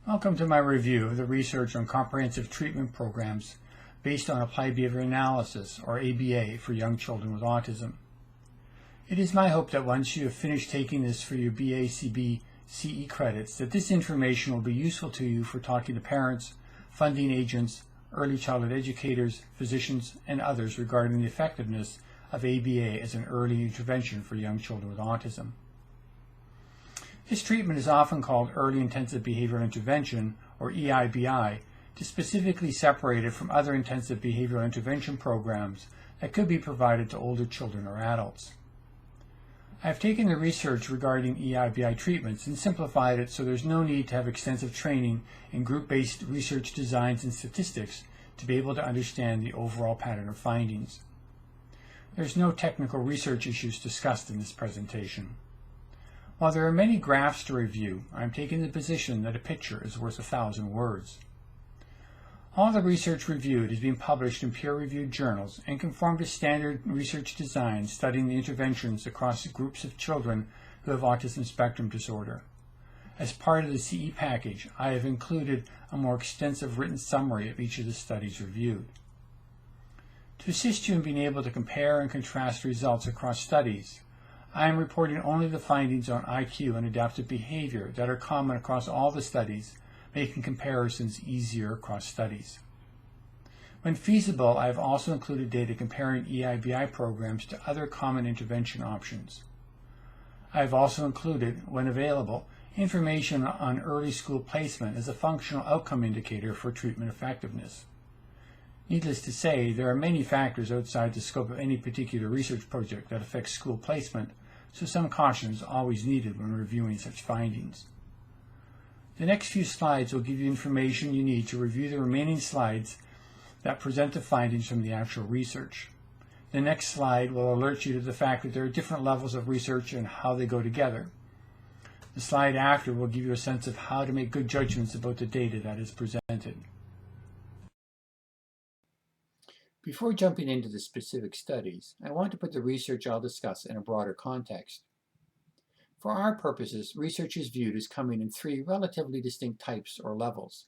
Welcome to my review of the research on comprehensive treatment programs based on applied behavior analysis, or ABA, for young children with autism. It is my hope that once you have finished taking this for your BCBA CE credits, that this information will be useful to you for talking to parents, funding agents, early childhood educators, physicians, and others regarding the effectiveness of ABA as an early intervention for young children with autism. This treatment is often called Early Intensive Behavioral Intervention, or EIBI, to specifically separate it from other intensive behavioral intervention programs that could be provided to older children or adults. I have taken the research regarding EIBI treatments and simplified it so there's no need to have extensive training in group-based research designs and statistics to be able to understand the overall pattern of findings. There's no technical research issues discussed in this presentation. While there are many graphs to review, I am taking the position that a picture is worth 1,000 words. All the research reviewed is being published in peer-reviewed journals and conform to standard research designs studying the interventions across groups of children who have autism spectrum disorder. As part of the CE package, I have included a more extensive written summary of each of the studies reviewed. To assist you in being able to compare and contrast results across studies, I am reporting only the findings on IQ and adaptive behavior that are common across all the studies, making comparisons easier across studies. When feasible, I have also included data comparing EIBI programs to other common intervention options. I have also included, when available, information on early school placement as a functional outcome indicator for treatment effectiveness. Needless to say, there are many factors outside the scope of any particular research project that affect school placement, so some caution is always needed when reviewing such findings. The next few slides will give you information you need to review the remaining slides that present the findings from the actual research. The next slide will alert you to the fact that there are different levels of research and how they go together. The slide after will give you a sense of how to make good judgments about the data that is presented. Before jumping into the specific studies, I want to put the research I'll discuss in a broader context. For our purposes, research is viewed as coming in three relatively distinct types or levels.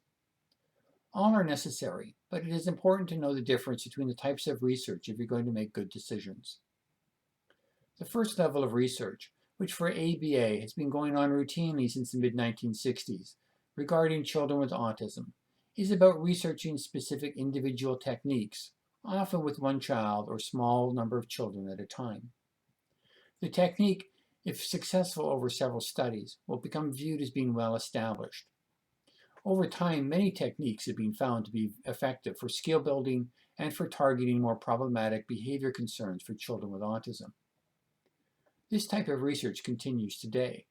All are necessary, but it is important to know the difference between the types of research if you're going to make good decisions. The first level of research, which for ABA has been going on routinely since the mid-1960s, regarding children with autism, is about researching specific individual techniques, often with one child or small number of children at a time. The technique, if successful over several studies, will become viewed as being well established. Over time, many techniques have been found to be effective for skill building and for targeting more problematic behavior concerns for children with autism. This type of research continues today.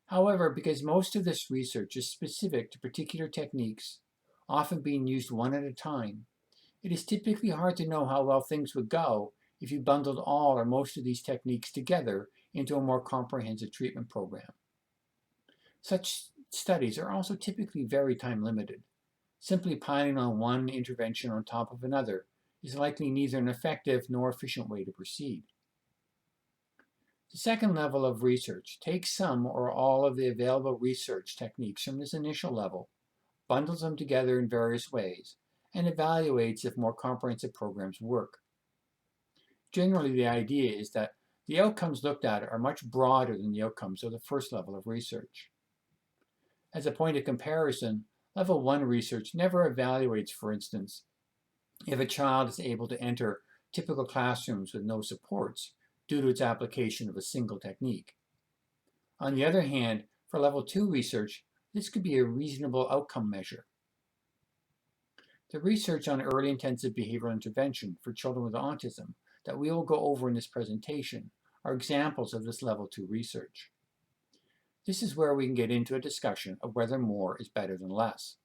However, because most of this research is specific to particular techniques, often being used one at a time, it is typically hard to know how well things would go if you bundled all or most of these techniques together into a more comprehensive treatment program. Such studies are also typically very time limited. Simply piling on one intervention on top of another is likely neither an effective nor efficient way to proceed. The second level of research takes some or all of the available research techniques from this initial level, bundles them together in various ways, and evaluates if more comprehensive programs work. Generally, the idea is that the outcomes looked at are much broader than the outcomes of the first level of research. As a point of comparison, Level 1 research never evaluates, for instance, if a child is able to enter typical classrooms with no supports due to its application of a single technique. On the other hand, for Level 2 research, this could be a reasonable outcome measure. The research on early intensive behavioral intervention for children with autism that we will go over in this presentation are examples of this Level 2 research. This is where we can get into a discussion of whether more is better than less.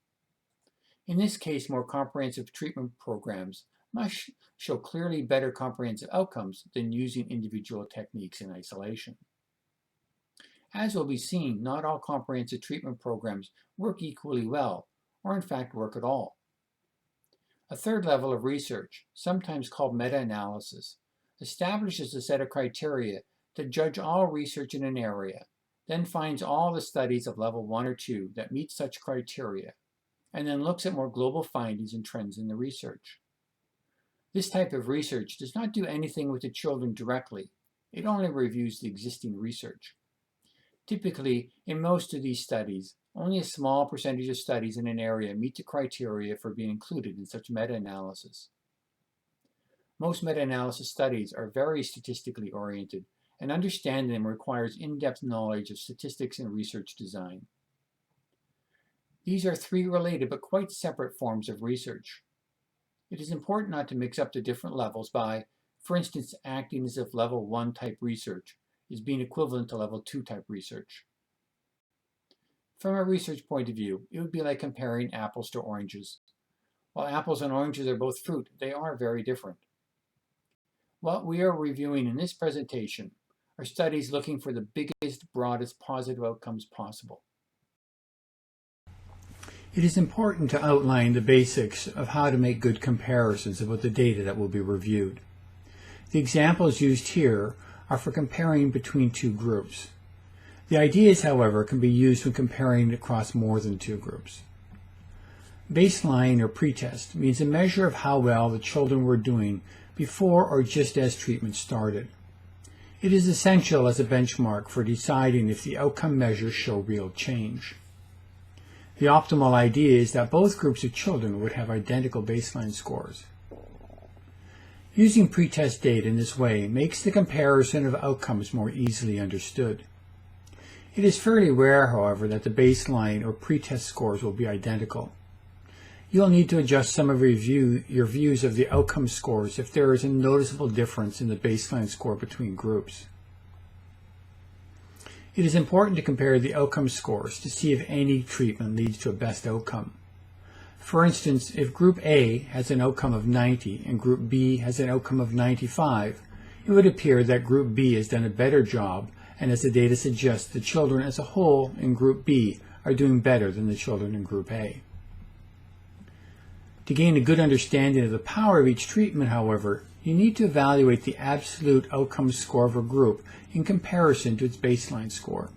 In this case, more comprehensive treatment programs must show clearly better comprehensive outcomes than using individual techniques in isolation. As will be seen, not all comprehensive treatment programs work equally well, or in fact work at all. A third level of research, sometimes called meta-analysis, establishes a set of criteria to judge all research in an area, then finds all the studies of level 1 or 2 that meet such criteria, and then looks at more global findings and trends in the research. This type of research does not do anything with the children directly. It only reviews the existing research. Typically, in most of these studies, only a small percentage of studies in an area meet the criteria for being included in such meta-analysis. Most meta-analysis studies are very statistically oriented, and understanding them requires in-depth knowledge of statistics and research design. These are three related but quite separate forms of research. It is important not to mix up the different levels by, for instance, acting as if level 1 type research is being equivalent to level 2 type research. From a research point of view, it would be like comparing apples to oranges. While apples and oranges are both fruit, they are very different. What we are reviewing in this presentation are studies looking for the biggest, broadest positive outcomes possible. It is important to outline the basics of how to make good comparisons about the data that will be reviewed. The examples used here are for comparing between two groups. The ideas, however, can be used when comparing across more than two groups. Baseline or pretest means a measure of how well the children were doing before or just as treatment started. It is essential as a benchmark for deciding if the outcome measures show real change. The optimal idea is that both groups of children would have identical baseline scores. Using pretest data in this way makes the comparison of outcomes more easily understood. It is fairly rare, however, that the baseline or pretest scores will be identical. You'll need to adjust some of your views of the outcome scores if there is a noticeable difference in the baseline score between groups. It is important to compare the outcome scores to see if any treatment leads to a best outcome. For instance, if Group A has an outcome of 90 and Group B has an outcome of 95, it would appear that Group B has done a better job, and as the data suggests, the children as a whole in Group B are doing better than the children in Group A. To gain a good understanding of the power of each treatment, however, you need to evaluate the absolute outcome score of a group in comparison to its baseline score.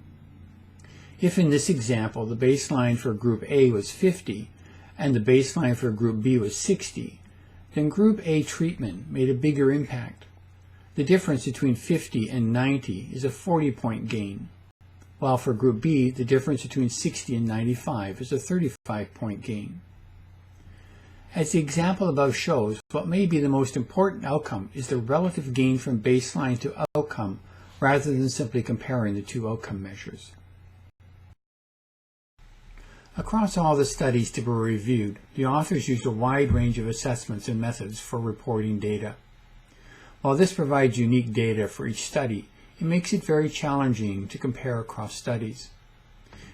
If in this example the baseline for Group A was 50 and the baseline for Group B was 60, then Group A treatment made a bigger impact. The difference between 50 and 90 is a 40-point gain, while for Group B the difference between 60 and 95 is a 35-point gain. As the example above shows, what may be the most important outcome is the relative gain from baseline to outcome rather than simply comparing the two outcome measures. Across all the studies to be reviewed, the authors used a wide range of assessments and methods for reporting data. While this provides unique data for each study, it makes it very challenging to compare across studies.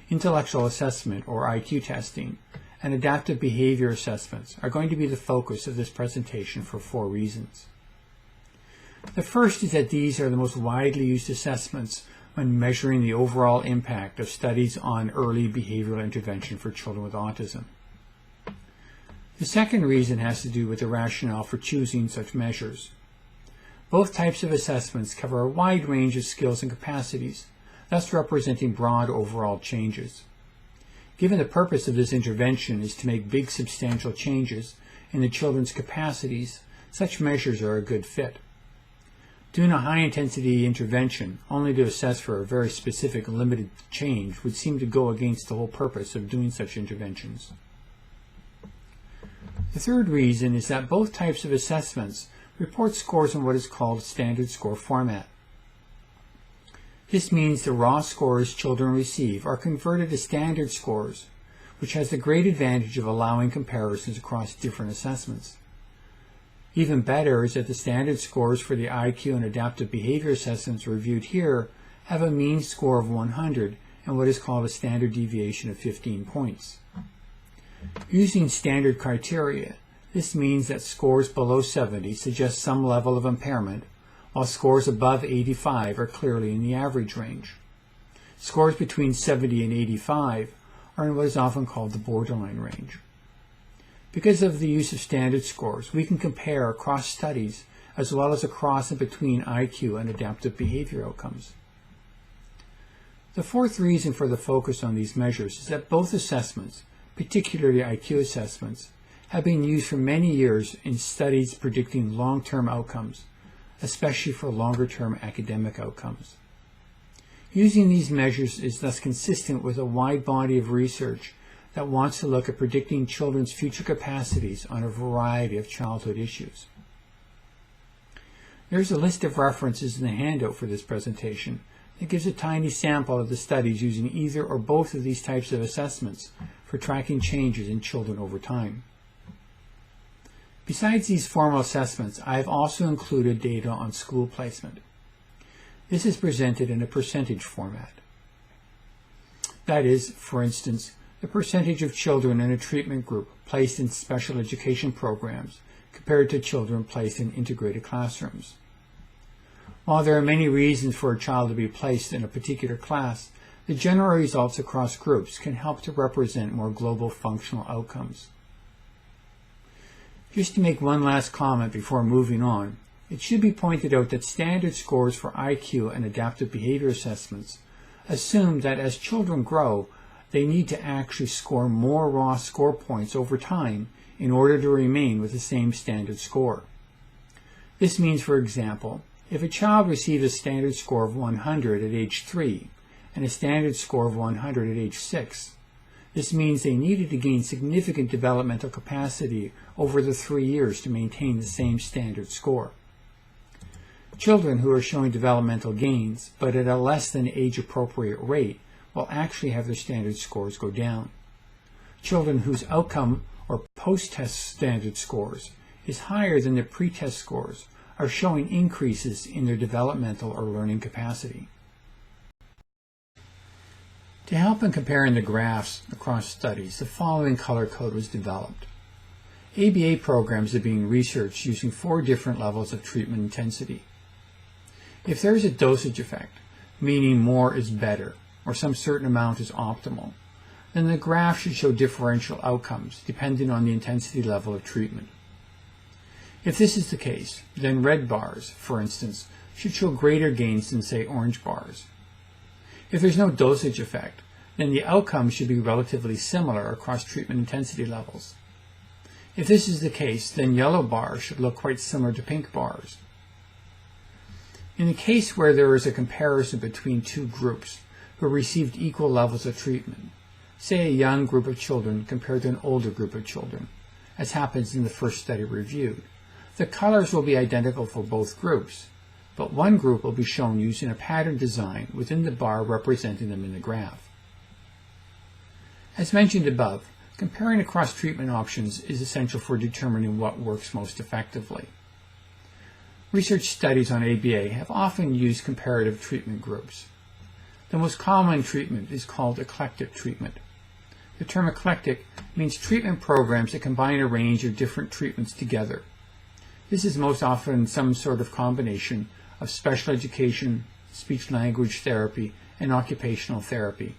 Intellectual assessment, or IQ testing, and adaptive behavior assessments are going to be the focus of this presentation for 4 reasons. The first is that these are the most widely used assessments when measuring the overall impact of studies on early behavioral intervention for children with autism. The second reason has to do with the rationale for choosing such measures. Both types of assessments cover a wide range of skills and capacities, thus representing broad overall changes. Given the purpose of this intervention is to make big substantial changes in the children's capacities, such measures are a good fit. Doing a high-intensity intervention only to assess for a very specific limited change would seem to go against the whole purpose of doing such interventions. The third reason is that both types of assessments report scores in what is called standard score format. This means the raw scores children receive are converted to standard scores, which has the great advantage of allowing comparisons across different assessments. Even better is that the standard scores for the IQ and adaptive behavior assessments reviewed here have a mean score of 100 and what is called a standard deviation of 15 points. Using standard criteria, this means that scores below 70 suggest some level of impairment, while scores above 85 are clearly in the average range. Scores between 70 and 85 are in what is often called the borderline range. Because of the use of standard scores, we can compare across studies as well as across and between IQ and adaptive behavior outcomes. The fourth reason for the focus on these measures is that both assessments, particularly IQ assessments, have been used for many years in studies predicting long-term outcomes, especially for longer-term academic outcomes. Using these measures is thus consistent with a wide body of research that wants to look at predicting children's future capacities on a variety of childhood issues. There's a list of references in the handout for this presentation that gives a tiny sample of the studies using either or both of these types of assessments for tracking changes in children over time. Besides these formal assessments, I have also included data on school placement. This is presented in a percentage format. That is, for instance, the percentage of children in a treatment group placed in special education programs compared to children placed in integrated classrooms. While there are many reasons for a child to be placed in a particular class, the general results across groups can help to represent more global functional outcomes. Just to make one last comment before moving on, it should be pointed out that standard scores for IQ and adaptive behavior assessments assume that as children grow, they need to actually score more raw score points over time in order to remain with the same standard score. This means, for example, if a child receives a standard score of 100 at age 3 and a standard score of 100 at age 6, this means they needed to gain significant developmental capacity over the 3 years to maintain the same standard score. Children who are showing developmental gains, but at a less than age-appropriate rate, will actually have their standard scores go down. Children whose outcome or post-test standard scores is higher than their pre-test scores are showing increases in their developmental or learning capacity. To help in comparing the graphs across studies, the following color code was developed. ABA programs are being researched using 4 different levels of treatment intensity. If there is a dosage effect, meaning more is better, or some certain amount is optimal, then the graph should show differential outcomes depending on the intensity level of treatment. If this is the case, then red bars, for instance, should show greater gains than, say, orange bars. If there's no dosage effect, then the outcomes should be relatively similar across treatment intensity levels. If this is the case, then yellow bars should look quite similar to pink bars. In the case where there is a comparison between 2 groups who received equal levels of treatment, say a young group of children compared to an older group of children, as happens in the first study reviewed, the colors will be identical for both groups, but one group will be shown using a pattern design within the bar representing them in the graph. As mentioned above, comparing across treatment options is essential for determining what works most effectively. Research studies on ABA have often used comparative treatment groups. The most common treatment is called eclectic treatment. The term eclectic means treatment programs that combine a range of different treatments together. This is most often some sort of combination of special education, speech-language therapy, and occupational therapy,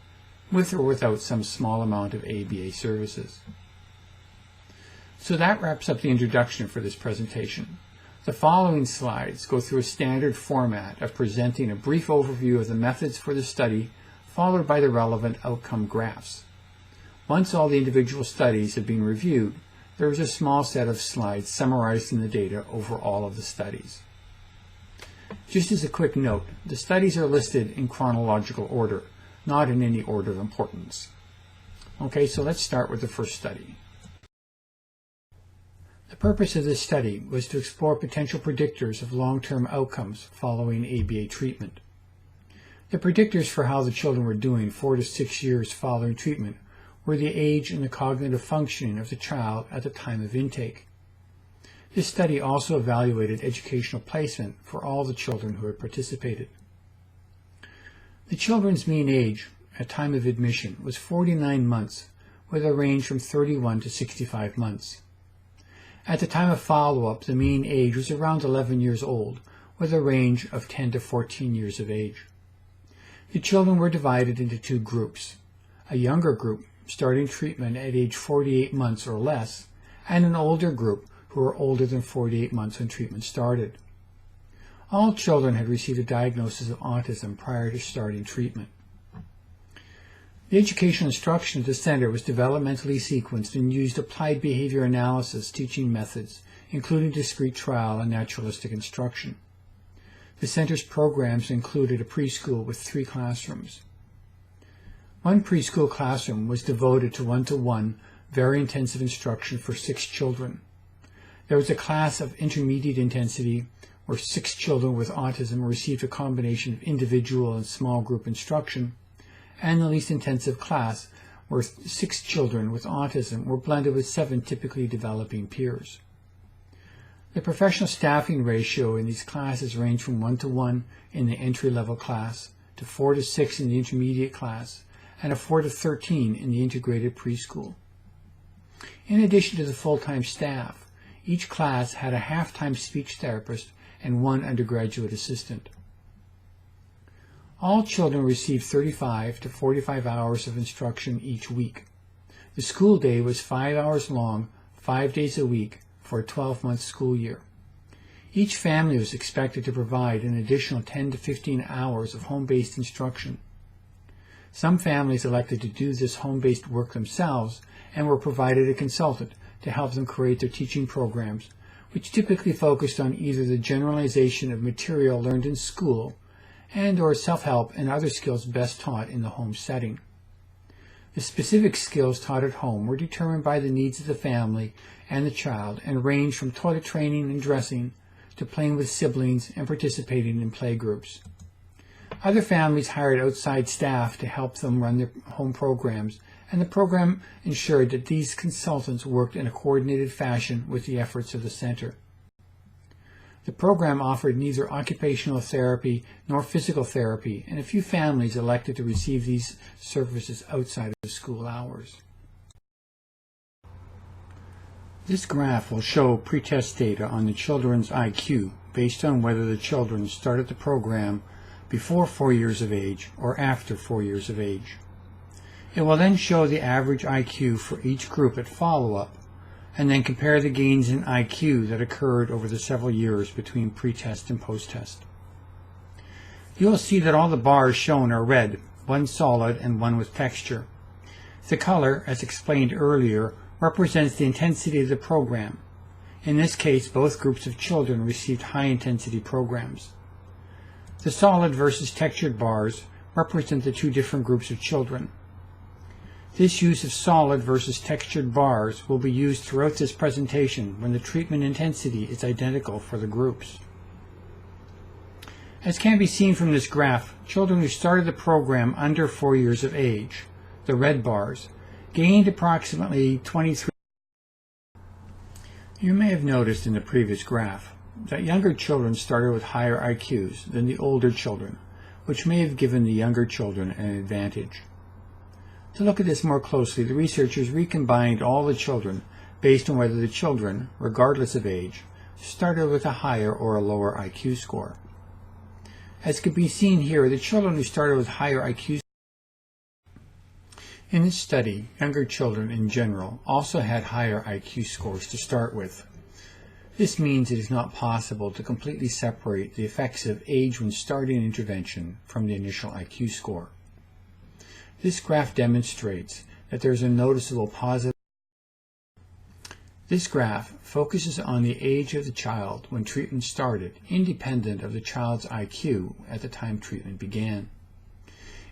with or without some small amount of ABA services. So that wraps up the introduction for this presentation. The following slides go through a standard format of presenting a brief overview of the methods for the study, followed by the relevant outcome graphs. Once all the individual studies have been reviewed, there is a small set of slides summarizing the data over all of the studies. Just as a quick note, the studies are listed in chronological order, not in any order of importance. Okay, so let's start with the first study. The purpose of this study was to explore potential predictors of long-term outcomes following ABA treatment. The predictors for how the children were doing 4 to 6 years following treatment were the age and the cognitive functioning of the child at the time of intake. This study also evaluated educational placement for all the children who had participated. The children's mean age at time of admission was 49 months, with a range from 31 to 65 months. At the time of follow-up, the mean age was around 11 years old, with a range of 10 to 14 years of age. The children were divided into 2 groups, a younger group starting treatment at age 48 months or less, and an older group who were older than 48 months when treatment started. All children had received a diagnosis of autism prior to starting treatment. The educational instruction at the center was developmentally sequenced and used applied behavior analysis teaching methods, including discrete trial and naturalistic instruction. The center's programs included a preschool with 3 classrooms. One preschool classroom was devoted to one-to-one, very intensive instruction for 6 children. There was a class of intermediate intensity where 6 children with autism received a combination of individual and small group instruction, and the least intensive class where 6 children with autism were blended with 7 typically developing peers. The professional staffing ratio in these classes ranged from 1-to-1 in the entry-level class to 4-to-6 in the intermediate class and a 4-to-13 in the integrated preschool. In addition to the full-time staff, each class had a half-time speech therapist and 1 undergraduate assistant. All children received 35 to 45 hours of instruction each week. The school day was 5 hours long, 5 days a week, for a 12-month school year. Each family was expected to provide an additional 10 to 15 hours of home-based instruction. Some families elected to do this home-based work themselves and were provided a consultant to help them create their teaching programs, which typically focused on either the generalization of material learned in school and/or self-help and other skills best taught in the home setting. The specific skills taught at home were determined by the needs of the family and the child and ranged from toilet training and dressing to playing with siblings and participating in play groups. Other families hired outside staff to help them run their home programs, and the program ensured that these consultants worked in a coordinated fashion with the efforts of the center. The program offered neither occupational therapy nor physical therapy, and a few families elected to receive these services outside of school hours. This graph will show pretest data on the children's IQ based on whether the children started the program before 4 years of age or after 4 years of age. It will then show the average IQ for each group at follow-up, and then compare the gains in IQ that occurred over the several years between pre-test and post-test. You will see that all the bars shown are red, one solid and one with texture. The color, as explained earlier, represents the intensity of the program. In this case, both groups of children received high-intensity programs. The solid versus textured bars represent the 2 different groups of children. This use of solid versus textured bars will be used throughout this presentation when the treatment intensity is identical for the groups. As can be seen from this graph, children who started the program under 4 years of age, the red bars, gained approximately 23. You may have noticed in the previous graph that younger children started with higher IQs than the older children, which may have given the younger children an advantage. To look at this more closely, the researchers recombined all the children based on whether the children, regardless of age, started with a higher or a lower IQ score. As can be seen here, the children who started with higher IQ in this study, younger children in general also had higher IQ scores to start with. This means it is not possible to completely separate the effects of age when starting an intervention from the initial IQ score. This graph demonstrates that there is a noticeable positive. This graph focuses on the age of the child when treatment started, independent of the child's IQ at the time treatment began.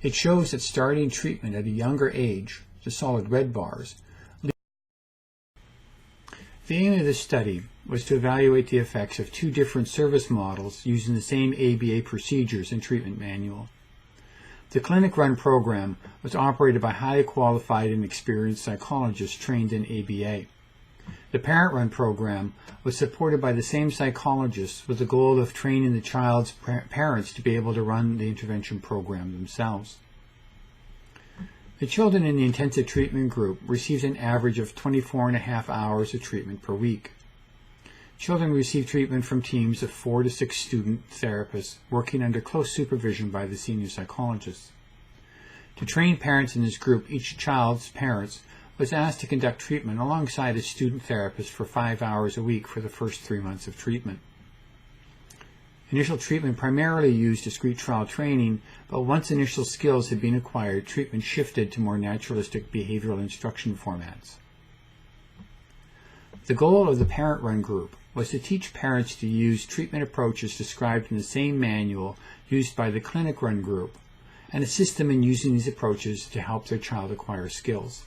It shows that starting treatment at a younger age, the solid red bars. The aim of this study was to evaluate the effects of 2 different service models using the same ABA procedures and treatment manual. The clinic-run program was operated by highly qualified and experienced psychologists trained in ABA. The parent-run program was supported by the same psychologists with the goal of training the child's parents to be able to run the intervention program themselves. The children in the intensive treatment group received an average of 24.5 hours of treatment per week. Children received treatment from teams of 4 to 6 student therapists working under close supervision by the senior psychologists. To train parents in this group, each child's parents was asked to conduct treatment alongside a student therapist for 5 hours a week for the first 3 months of treatment. Initial treatment primarily used discrete trial training, but once initial skills had been acquired, treatment shifted to more naturalistic behavioral instruction formats. The goal of the parent-run group was to teach parents to use treatment approaches described in the same manual used by the clinic-run group, and assist them in using these approaches to help their child acquire skills.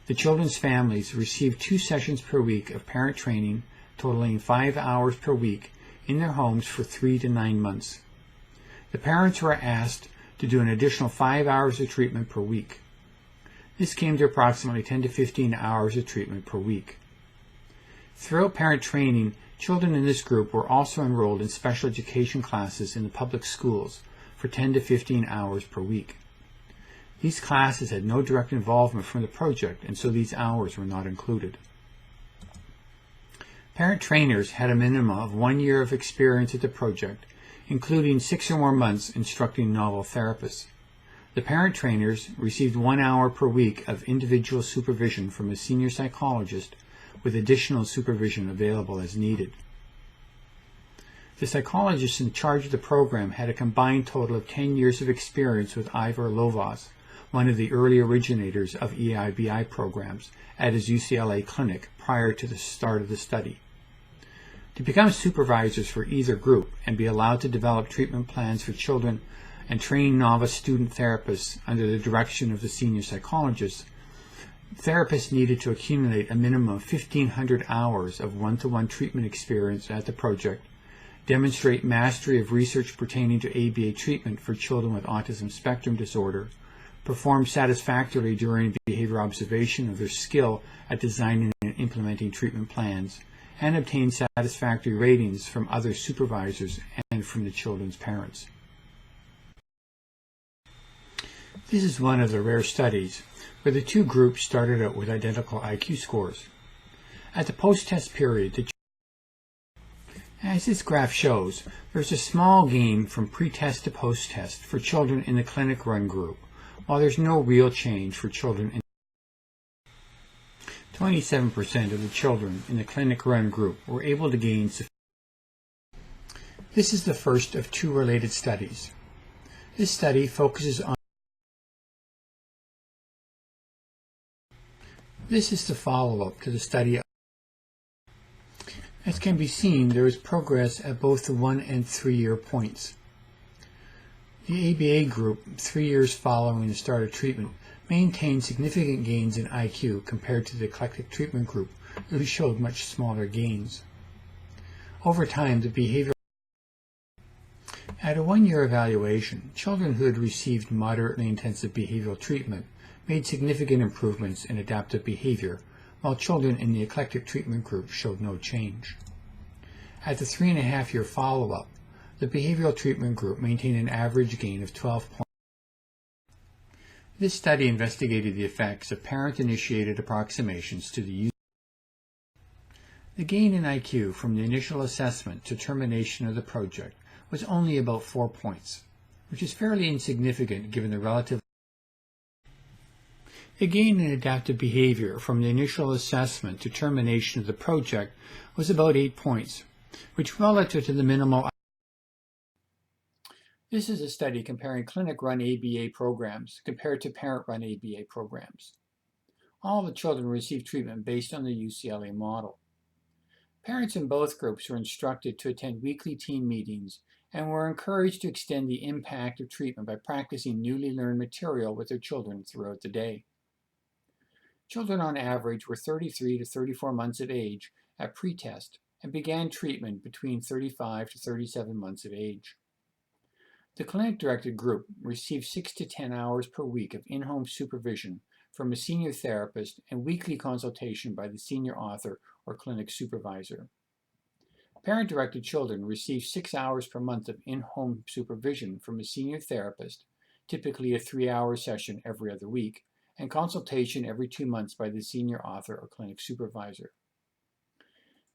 The children's families received 2 sessions per week of parent training, totaling 5 hours per week, in their homes for 3 to 9 months. The parents were asked to do an additional 5 hours of treatment per week. This came to approximately 10 to 15 hours of treatment per week. Throughout parent training, children in this group were also enrolled in special education classes in the public schools for 10 to 15 hours per week. These classes had no direct involvement from the project, and so these hours were not included. Parent trainers had a minimum of 1 year of experience at the project, including 6 or more months instructing novel therapists. The parent trainers received 1 hour per week of individual supervision from a senior psychologist, with additional supervision available as needed. The psychologists in charge of the program had a combined total of 10 years of experience with Ivor Lovaas, one of the early originators of EIBI programs, at his UCLA clinic prior to the start of the study. To become supervisors for either group and be allowed to develop treatment plans for children and train novice student therapists under the direction of the senior psychologists, therapists needed to accumulate a minimum of 1,500 hours of one-to-one treatment experience at the project, demonstrate mastery of research pertaining to ABA treatment for children with autism spectrum disorder, perform satisfactorily during behavior observation of their skill at designing and implementing treatment plans, and obtain satisfactory ratings from other supervisors and from the children's parents. This is one of the rare studies where the 2 groups started out with identical IQ scores. At the post-test period, as this graph shows, there's a small gain from pre-test to post-test for children in the clinic-run group, while there's no real change for children in 27% of the children in the clinic-run group were able to gain sufficient. This is the first of 2 related studies. This study focuses on. This is the follow-up to the study. As can be seen, there is progress at both the 1 and 3 year points. The ABA group, 3 years following the start of treatment, maintained significant gains in IQ compared to the eclectic treatment group, who showed much smaller gains. Over time, the behavioral. At a 1 year evaluation, children who had received moderately intensive behavioral treatment made significant improvements in adaptive behavior, while children in the eclectic treatment group showed no change. At the 3.5 year follow-up, the behavioral treatment group maintained an average gain of 12 points. This study investigated the effects of parent-initiated approximations to the use. The gain in IQ from the initial assessment to termination of the project was only about 4 points, which is fairly insignificant given the relative. The gain in adaptive behavior from the initial assessment to termination of the project was about 8 points, which relative to the minimal. This is a study comparing clinic-run ABA programs compared to parent-run ABA programs. All the children received treatment based on the UCLA model. Parents in both groups were instructed to attend weekly team meetings and were encouraged to extend the impact of treatment by practicing newly learned material with their children throughout the day. Children on average were 33 to 34 months of age at pretest and began treatment between 35 to 37 months of age. The clinic-directed group received 6 to 10 hours per week of in-home supervision from a senior therapist and weekly consultation by the senior author or clinic supervisor. Parent-directed children received 6 hours per month of in-home supervision from a senior therapist, typically a 3-hour session every other week, and consultation every 2 months by the senior author or clinic supervisor.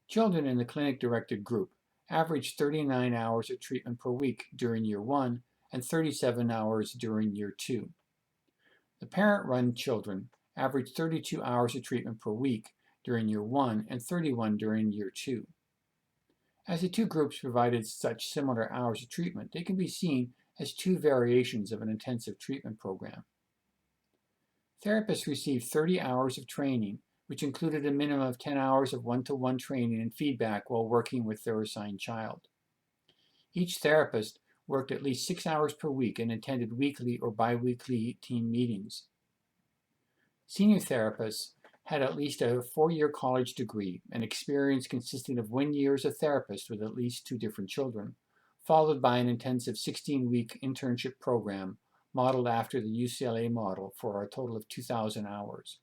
Children in the clinic-directed group averaged 39 hours of treatment per week during year 1 and 37 hours during year 2. The parent-run children averaged 32 hours of treatment per week during year 1 and 31 during year 2. As the two groups provided such similar hours of treatment, they can be seen as two variations of an intensive treatment program. Therapists received 30 hours of training, which included a minimum of 10 hours of one-to-one training and feedback while working with their assigned child. Each therapist worked at least 6 hours per week and attended weekly or bi-weekly team meetings. Senior therapists had at least a 4-year college degree and experience consisting of 1 year as a therapist with at least 2 different children, followed by an intensive 16-week internship program modeled after the UCLA model for a total of 2,000 hours.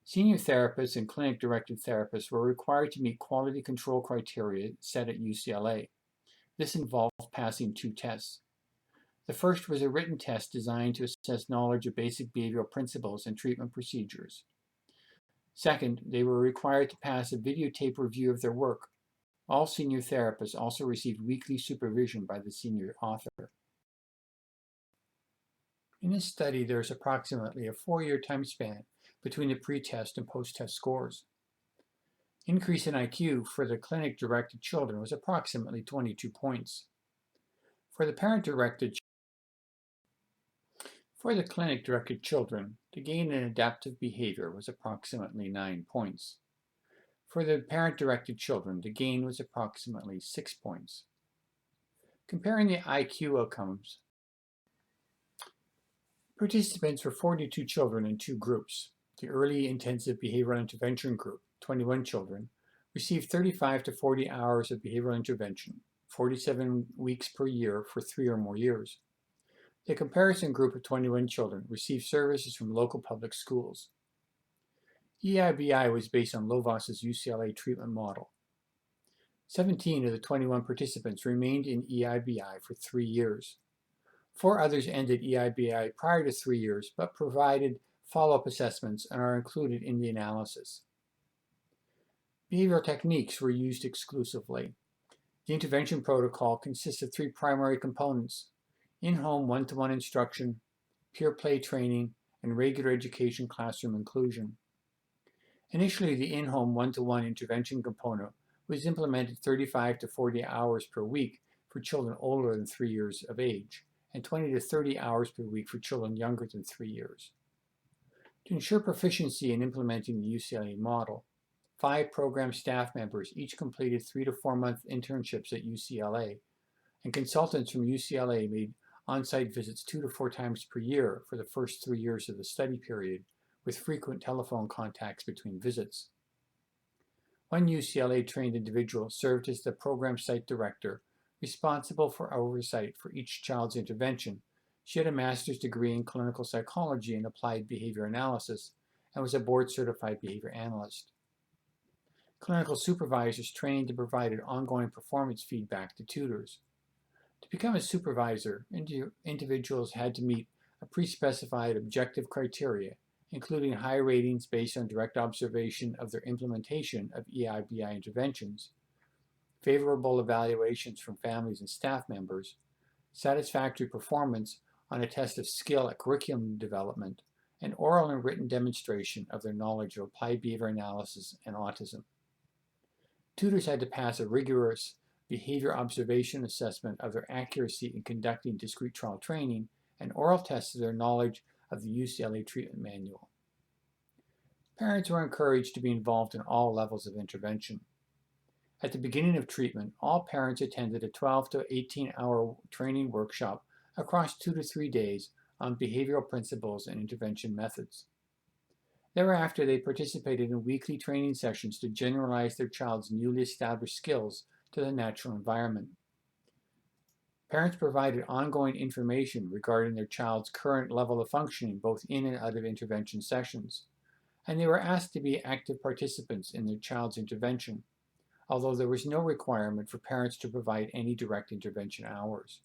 Senior therapists and clinic-directed therapists were required to meet quality control criteria set at UCLA. This involved passing 2 tests. The first was a written test designed to assess knowledge of basic behavioral principles and treatment procedures. Second, they were required to pass a videotape review of their work. All senior therapists also received weekly supervision by the senior author. In this study, there is approximately a 4-year time span between the pre-test and post-test scores. Increase in IQ for the clinic-directed children was approximately 22 points. For the clinic-directed children, the gain in adaptive behavior was approximately 9 points. For the parent-directed children, the gain was approximately 6 points. Comparing the IQ outcomes, participants were 42 children in 2 groups. The early intensive behavioral intervention group, 21 children, received 35 to 40 hours of behavioral intervention, 47 weeks per year for 3 or more years. The comparison group of 21 children received services from local public schools. EIBI was based on Lovas's UCLA treatment model. 17 of the 21 participants remained in EIBI for 3 years. 4 others ended EIBI prior to 3 years, but provided follow-up assessments and are included in the analysis. Behavioral techniques were used exclusively. The intervention protocol consists of 3 primary components: in-home one-to-one instruction, peer play training, and regular education classroom inclusion. Initially, the in-home one-to-one intervention component was implemented 35 to 40 hours per week for children older than 3 years of age, and 20 to 30 hours per week for children younger than 3 years. To ensure proficiency in implementing the UCLA model, 5 program staff members each completed 3 to 4 month internships at UCLA, and consultants from UCLA made on-site visits 2 to 4 times per year for the first 3 years of the study period, with frequent telephone contacts between visits. One UCLA-trained individual served as the program site director, responsible for oversight for each child's intervention. She had a master's degree in clinical psychology and applied behavior analysis, and was a board-certified behavior analyst. Clinical supervisors trained and provided ongoing performance feedback to tutors. To become a supervisor, individuals had to meet a pre-specified objective criteria, including high ratings based on direct observation of their implementation of EIBI interventions, favorable evaluations from families and staff members, satisfactory performance on a test of skill at curriculum development, and oral and written demonstration of their knowledge of applied behavior analysis and autism. Tutors had to pass a rigorous behavior observation assessment of their accuracy in conducting discrete trial training and oral tests of their knowledge of the UCLA treatment manual. Parents were encouraged to be involved in all levels of intervention. At the beginning of treatment, all parents attended a 12 to 18-hour training workshop across 2 to 3 days on behavioral principles and intervention methods. Thereafter, they participated in weekly training sessions to generalize their child's newly established skills to the natural environment. Parents provided ongoing information regarding their child's current level of functioning both in and out of intervention sessions, and they were asked to be active participants in their child's intervention, although there was no requirement for parents to provide any direct intervention hours.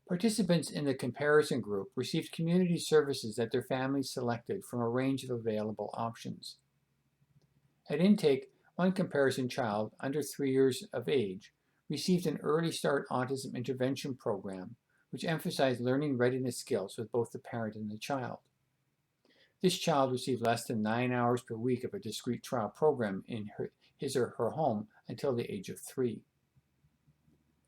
Participants in the comparison group received community services that their families selected from a range of available options. At intake, one comparison child, under 3 years of age, received an Early Start Autism Intervention program, which emphasized learning readiness skills with both the parent and the child. This child received less than 9 hours per week of a discrete trial program in his or her home until the age of 3.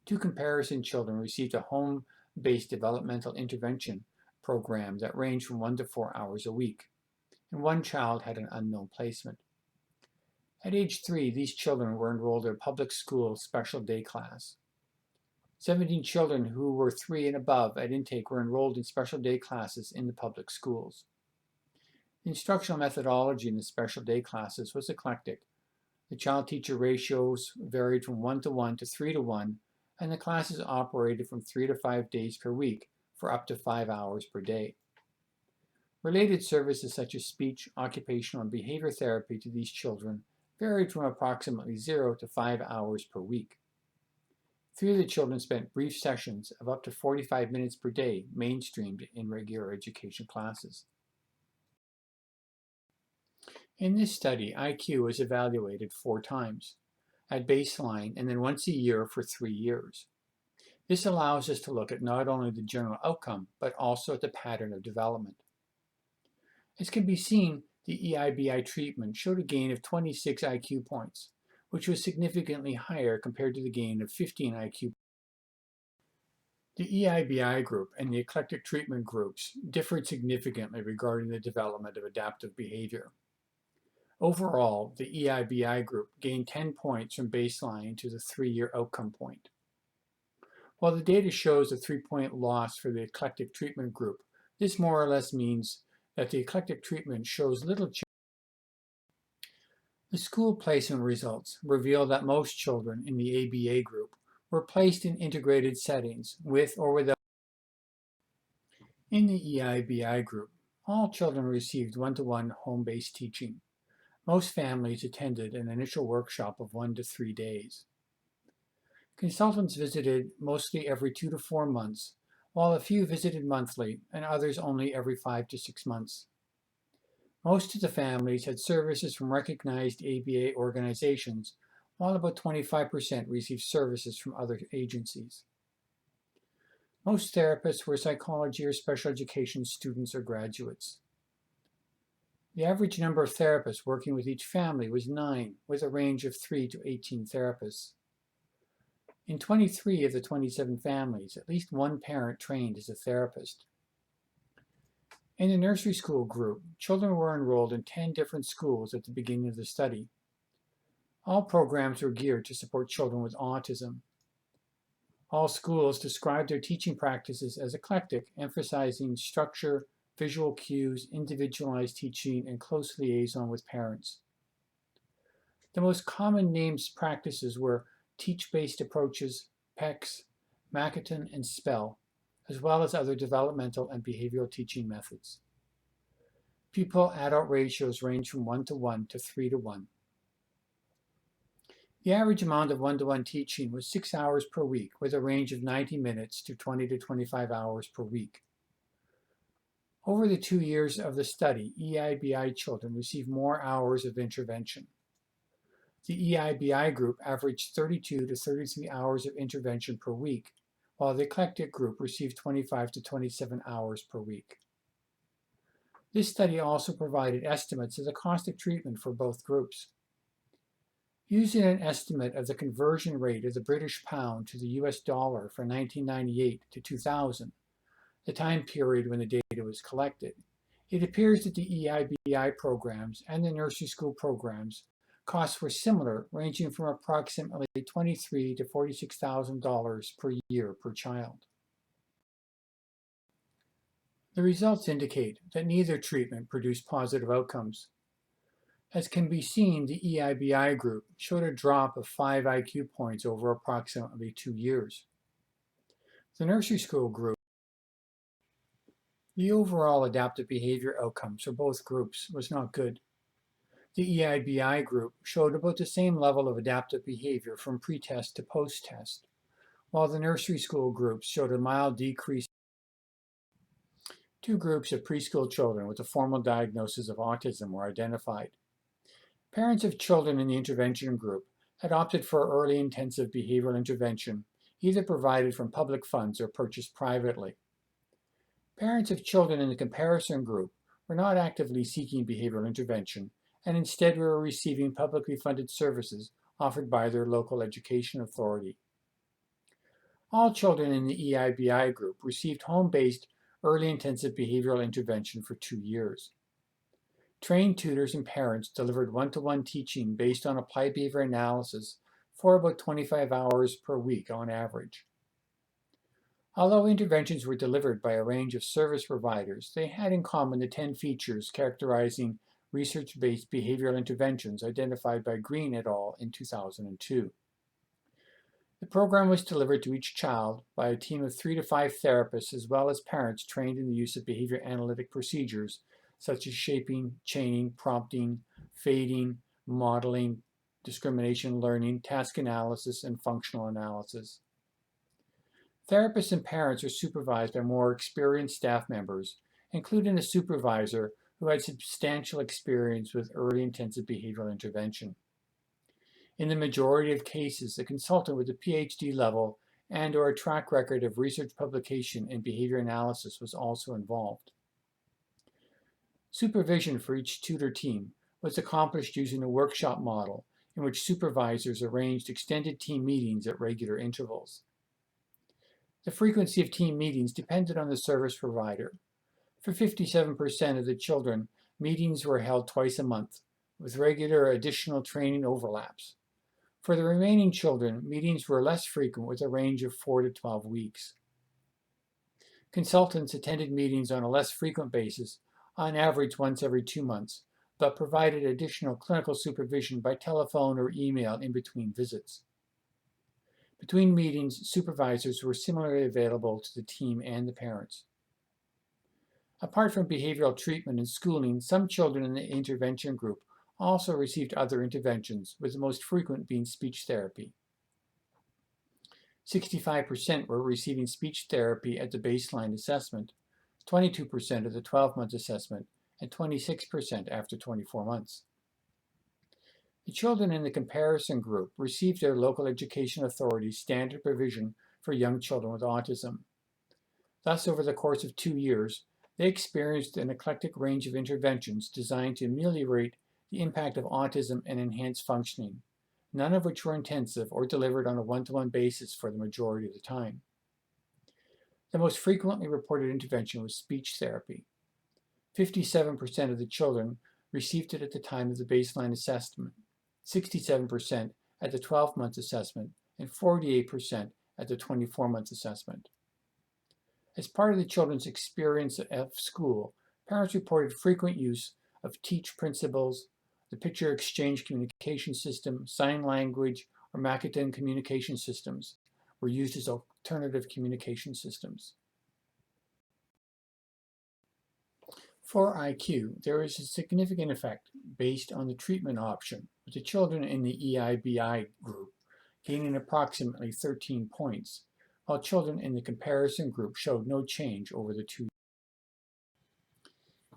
2 comparison children received a home-based developmental intervention program that ranged from 1 to 4 hours a week, and 1 child had an unknown placement. At age 3, these children were enrolled in a public school special day class. 17 children who were 3 and above at intake were enrolled in special day classes in the public schools. The instructional methodology in the special day classes was eclectic. The child-teacher ratios varied from 1 to 1 to 3 to 1, and the classes operated from 3 to 5 days per week for up to 5 hours per day. Related services such as speech, occupational, and behavior therapy to these children varied from approximately 0 to 5 hours per week. 3 of the children spent brief sessions of up to 45 minutes per day mainstreamed in regular education classes. In this study, IQ was evaluated 4 times, at baseline and then once a year for 3 years. This allows us to look at not only the general outcome, but also at the pattern of development. As can be seen, the EIBI treatment showed a gain of 26 IQ points, which was significantly higher compared to the gain of 15 IQ. The EIBI group and the eclectic treatment groups differed significantly regarding the development of adaptive behavior. Overall, the EIBI group gained 10 points from baseline to the 3-year outcome point. While the data shows a 3-point loss for the eclectic treatment group, this more or less means that the eclectic treatment shows little change. The school placement results reveal that most children in the ABA group were placed in integrated settings with or without. In the EIBI group, all children received one-to-one home-based teaching. Most families attended an initial workshop of 1 to 3 days. Consultants visited mostly every 2 to 4 months, while a few visited monthly and others only every 5 to 6 months. Most of the families had services from recognized ABA organizations, while about 25% received services from other agencies. Most therapists were psychology or special education students or graduates. The average number of therapists working with each family was 9, with a range of 3 to 18 therapists. In 23 of the 27 families, at least one parent trained as a therapist. In the nursery school group, children were enrolled in 10 different schools at the beginning of the study. All programs were geared to support children with autism. All schools described their teaching practices as eclectic, emphasizing structure, visual cues, individualized teaching, and close liaison with parents. The most common named practices were teach-based approaches, PECS, Makaton, and SPELL, as well as other developmental and behavioral teaching methods. Pupil-adult ratios range from 1 to 1 to 3 to 1. The average amount of one-to-one teaching was 6 hours per week, with a range of 90 minutes to 20 to 25 hours per week. Over the 2 years of the study, EIBI children received more hours of intervention. The EIBI group averaged 32 to 33 hours of intervention per week, while the eclectic group received 25 to 27 hours per week. This study also provided estimates of the cost of treatment for both groups. Using an estimate of the conversion rate of the British pound to the US dollar for 1998 to 2000, the time period when the data was collected, it appears that the EIBI programs and the nursery school programs costs were similar, ranging from approximately $23,000 to $46,000 per year per child. The results indicate that neither treatment produced positive outcomes. As can be seen, the EIBI group showed a drop of 5 IQ points over approximately 2 years. The nursery school group, the overall adaptive behavior outcomes for both groups was not good. The EIBI group showed about the same level of adaptive behavior from pre-test to post-test, while the nursery school groups showed a mild decrease. 2 groups of preschool children with a formal diagnosis of autism were identified. Parents of children in the intervention group had opted for early intensive behavioral intervention, either provided from public funds or purchased privately. Parents of children in the comparison group were not actively seeking behavioral intervention, and instead were receiving publicly funded services offered by their local education authority. All children in the EIBI group received home-based early intensive behavioral intervention for 2 years. Trained tutors and parents delivered one-to-one teaching based on applied behavior analysis for about 25 hours per week on average. Although interventions were delivered by a range of service providers, they had in common the 10 features characterizing research-based behavioral interventions identified by Green et al. In 2002. The program was delivered to each child by a team of 3 to 5 therapists as well as parents trained in the use of behavior analytic procedures such as shaping, chaining, prompting, fading, modeling, discrimination learning, task analysis, and functional analysis. Therapists and parents are supervised by more experienced staff members, including a supervisor who had substantial experience with early intensive behavioral intervention. In the majority of cases, a consultant with a PhD level and/or a track record of research publication in behavior analysis was also involved. Supervision for each tutor team was accomplished using a workshop model in which supervisors arranged extended team meetings at regular intervals. The frequency of team meetings depended on the service provider. For 57% of the children, meetings were held twice a month, with regular additional training overlaps. For the remaining children, meetings were less frequent with a range of 4 to 12 weeks. Consultants attended meetings on a less frequent basis, on average once every 2 months, but provided additional clinical supervision by telephone or email in between visits. Between meetings, supervisors were similarly available to the team and the parents. Apart from behavioral treatment and schooling, some children in the intervention group also received other interventions, with the most frequent being speech therapy. 65% were receiving speech therapy at the baseline assessment, 22% at the 12-month assessment, and 26% after 24 months. The children in the comparison group received their local education authority's standard provision for young children with autism. Thus, over the course of 2 years, they experienced an eclectic range of interventions designed to ameliorate the impact of autism and enhance functioning, none of which were intensive or delivered on a one-to-one basis for the majority of the time. The most frequently reported intervention was speech therapy. 57% of the children received it at the time of the baseline assessment, 67% at the 12-month assessment, and 48% at the 24-month assessment. As part of the children's experience at school, parents reported frequent use of teach principles, the picture exchange communication system, sign language, or Makaton communication systems were used as alternative communication systems. For IQ, there is a significant effect based on the treatment option, with the children in the EIBI group gaining approximately 13 points, while children in the comparison group showed no change over the 2 years.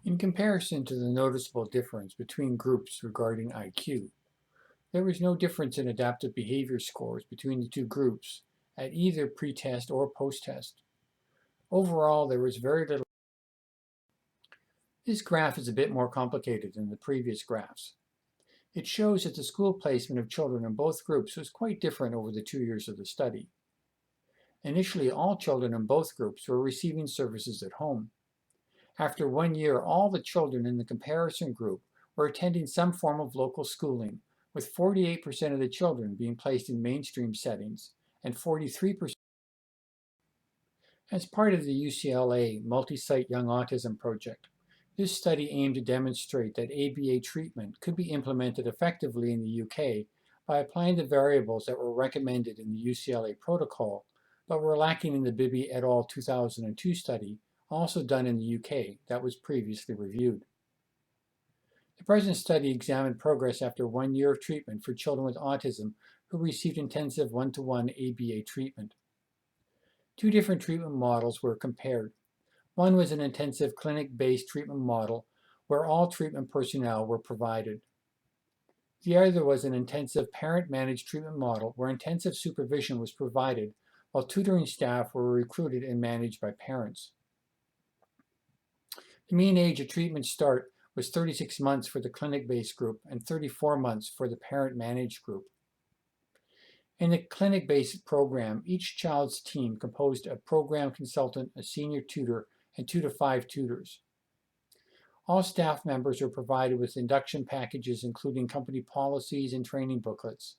In comparison to the noticeable difference between groups regarding IQ, there was no difference in adaptive behavior scores between the 2 groups at either pre-test or post-test. Overall, there was very little. This graph is a bit more complicated than the previous graphs. It shows that the school placement of children in both groups was quite different over the 2 years of the study. Initially, all children in both groups were receiving services at home. After 1 year, all the children in the comparison group were attending some form of local schooling, with 48% of the children being placed in mainstream settings and 43%. As part of the UCLA Multi-Site Young Autism Project, this study aimed to demonstrate that ABA treatment could be implemented effectively in the UK by applying the variables that were recommended in the UCLA protocol, but were lacking in the Bibby et al. 2002 study, also done in the UK, that was previously reviewed. The present study examined progress after 1 year of treatment for children with autism who received intensive one-to-one ABA treatment. 2 different treatment models were compared. One was an intensive clinic-based treatment model where all treatment personnel were provided. The other was an intensive parent-managed treatment model where intensive supervision was provided while tutoring staff were recruited and managed by parents. The mean age of treatment start was 36 months for the clinic-based group and 34 months for the parent-managed group. In the clinic-based program, each child's team composed of a program consultant, a senior tutor, and 2 to 5 tutors. All staff members are provided with induction packages including company policies and training booklets.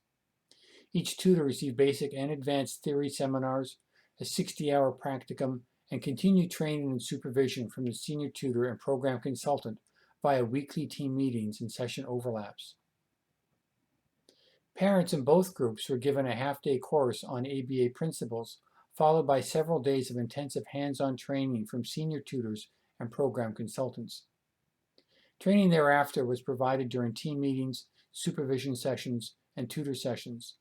Each tutor received basic and advanced theory seminars, a 60-hour practicum, and continued training and supervision from the senior tutor and program consultant via weekly team meetings and session overlaps. Parents in both groups were given a half-day course on ABA principles, followed by several days of intensive hands-on training from senior tutors and program consultants. Training thereafter was provided during team meetings, supervision sessions, and tutor sessions.